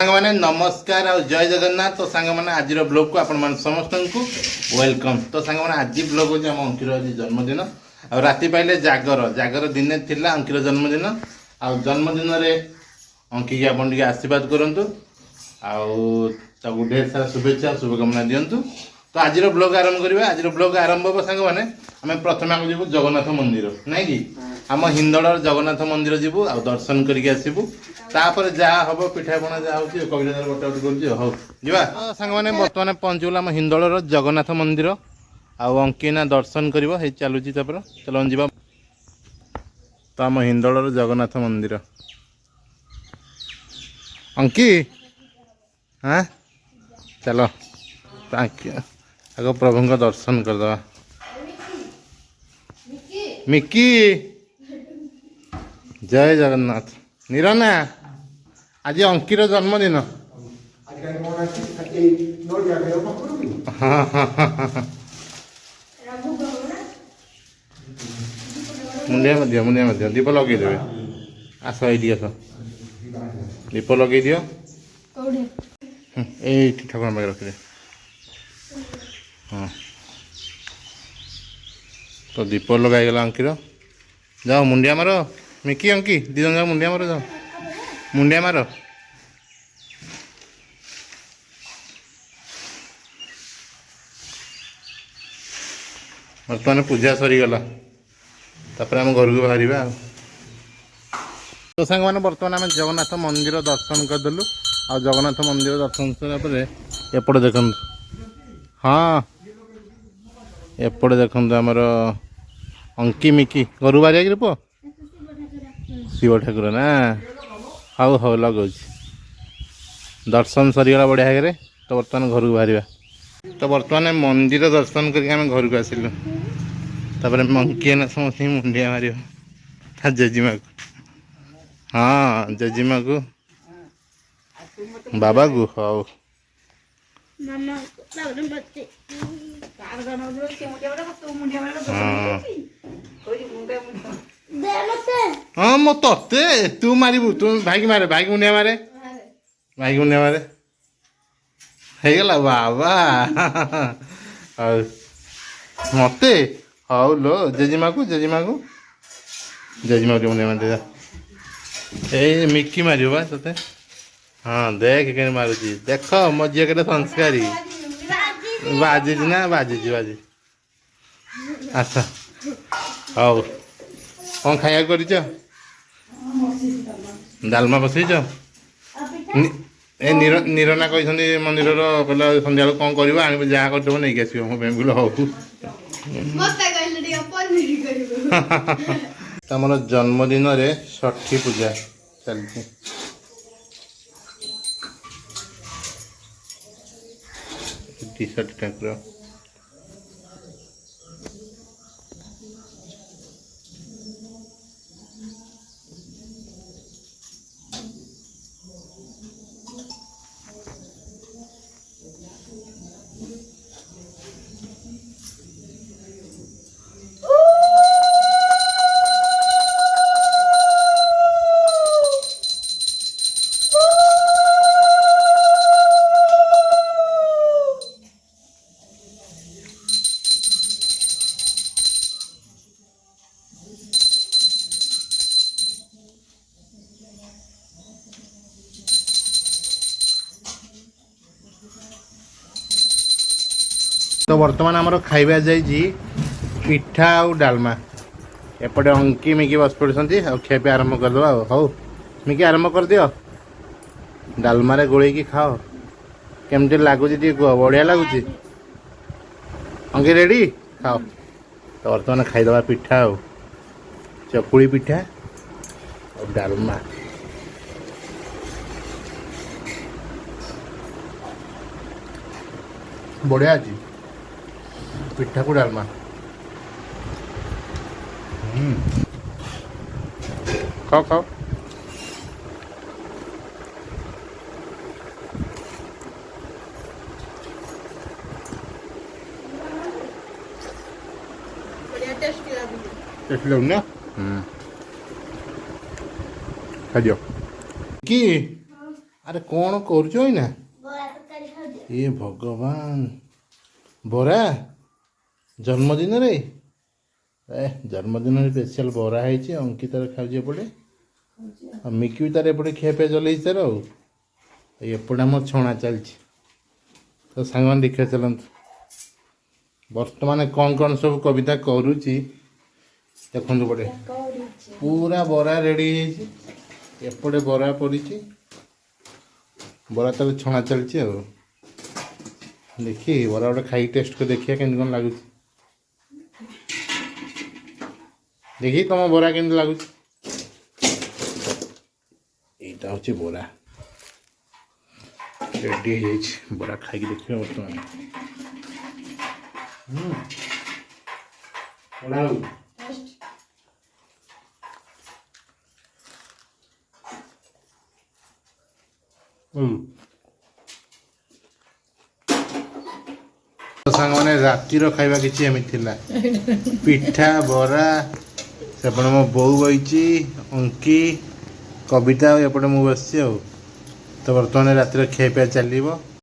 साଙ୍ଗमाने नमस्कार और जय जगन्नाथ। तो साଙ୍ଗमाने आज ब्लॉग को आपण समस्त को वेलकम। तो साଙ୍ଗमाने आज ब्लॉग होची हम अंकिर आज जन्मदिन और राति पाइले जागर जागर दिन थिला अंकिर जन्मदिन और जन्मदिन रे अंकी के आपण टिके आशीर्वाद करंतु और ढेर सारा शुभेच्छा शुभकामना दिंतु। तो आज ब्लॉग आरंभ करिबा। आज ब्लॉग आरंभ हो साଙ୍ଗमाने आम प्रथम आम जीवु जगन्नाथ मंदिर नाଇଁ कि आम हिंदड़र जगन्नाथ मंदिर जीवु आ दर्शन करके आसीबु। तापर जहाँ हम पिठापणा जहाँ हो कविता बटाबटी कर हौ जा सांग मैंने बर्तमान पहुँचगला आम हिंदड़र जगन्नाथ मंदिर आंकीना दर्शन कर चलुची चलो जा। तो आम हिंदड़र जगन्नाथ मंदिर अंकी हाँ चलो आग प्रभु का दर्शन करदे। मिकी जय जगन्नाथ निरना आज अंकीर जन्मदिन। हाँ हाँ हाँ मुंडिया मुंडिया दीप लगे देवे। आस ये आस दीप लगे दियो ये ठाकुर पाखे रखिदे। हाँ तो दीप लगाईगला अंकीर जाओ मुंडिया मार मिकी अंकी दी जन जाओ मुंडिया मार जाओ मुंडिया मार। बर्तमान पूजा सरीगला तापर आम घर को बाहर। तो सांग मैंने बर्तमान आम जगन्नाथ मंदिर दर्शन करदेलु आ जगन्नाथ मंदिर दर्शन सारापर एपटे देखु। हाँ एपटे देखु आमर अंकी मिकी घर बाहर पुओ शिव ठाकुर ना हाउ हाउ लगुच दर्शन सरीगला बढ़िया भागे। तो बर्तमान घर को बाहर। तो बर्तमान मंदिर दर्शन करके आम घर को आसिलु। तापर मंकी ना समस्त मुंडिया मार जेजीमा को। हाँ जेजीमा को बाबा को हाउ हाँ मो ते तू मारू तू भाई मारे भाई मुंडिया मारे भाई मुंडिया मारे हो बाबा मत हाउ लो जेजीमा को मुंडिया मार ए मिकी मारियो बा ते। हाँ देख के मारुची देख मो झी के संस्कारी बाजी ना बाजी अच्छा हौ कौन खाया कर डालमा बसईच ए निरना कही मंदिर कहला सन्ध्या कौन कर आने जहाँ कर नहीं आस बोल हौ। आमर जन्मदिन रे षठी पूजा चलती। टी शर्ट ठाकुर तो बर्तमान आमर खाइबा जाइए पिठा आउ डालमा एपटे अंकी मिकी बस पड़े खाइबा आरंभ करदे। हौ मिकी आरंभ कर दियो डालमा रे गोले की खाओ केमती लगुच कह बढ़िया लगुच अंकी रेडी खाओ। तो बर्तमान खाईदे पिठा आउ चकुली पिठा और डालमा बढ़िया अच्छी पिठा को डालमा खाओ खाओ। टेस्टी लगुन ना खा दियो कि ଆରେ କ'ଣ କରୁଛ ଏଇନା? ବରା ତରକାରୀ ଖାଉଛି। ଏ ଭଗବାନ, ବରା ଜନ୍ମଦିନରେ? ଜନ୍ମଦିନରେ ସ୍ପେଶାଲ ବରା ହେଇଛି। ଅଙ୍କିତାର ଖାଉଛି ଏପଟେ, ଆଉ ମିକି ବି ତାର ଏପଟେ ଖିଆପିଆ ଚଲେଇଛି ତାର। ଆଉ ଏପଟେ ଆମର ଛଣା ଚାଲିଛି। ତ ସାଙ୍ଗମାନେ ଦେଖିବା ଚାଲନ୍ତୁ ବର୍ତ୍ତମାନ କ'ଣ କ'ଣ ସବୁ କବିତା କରୁଛି ଦେଖନ୍ତୁ। ଗୋଟେ ପୁରା ବରା ରେଡ଼ି ହେଇଯାଇଛି, ଏପଟେ ବରା ପଡ଼ିଛି, ବରା ତାକୁ ଛଣା ଚାଲିଛି। ଆଉ ଦେଖି ବରା ଗୋଟେ ଖାଇକି ଟେଷ୍ଟ କରି ଦେଖିବା କେମିତି କ'ଣ ଲାଗୁଛି। ଦେଖି ତମ ବରା କେମିତି ଲାଗୁଛି। ଏଇଟା ହେଉଛି ବରା ରେଡ଼ି ହେଇଯାଇଛି। ବରା ଖାଇକି ଦେଖିବା ବର୍ତ୍ତମାନ। ବଢ଼ିଆ ଲାଗୁଛି। ସାଙ୍ଗମାନେ ରାତିର ଖାଇବା କିଛି ଏମିତି ଥିଲା, ପିଠା ବରା। ସେପଟେ ମୋ ବୋଉ ବଇଛି, ଅଙ୍କି, କବିତା, ଆଉ ଏପଟେ ମୁଁ ବସିଛି। ଆଉ ତ ବର୍ତ୍ତମାନ ରାତିର ଖିଆପିଆ ଚାଲିବ।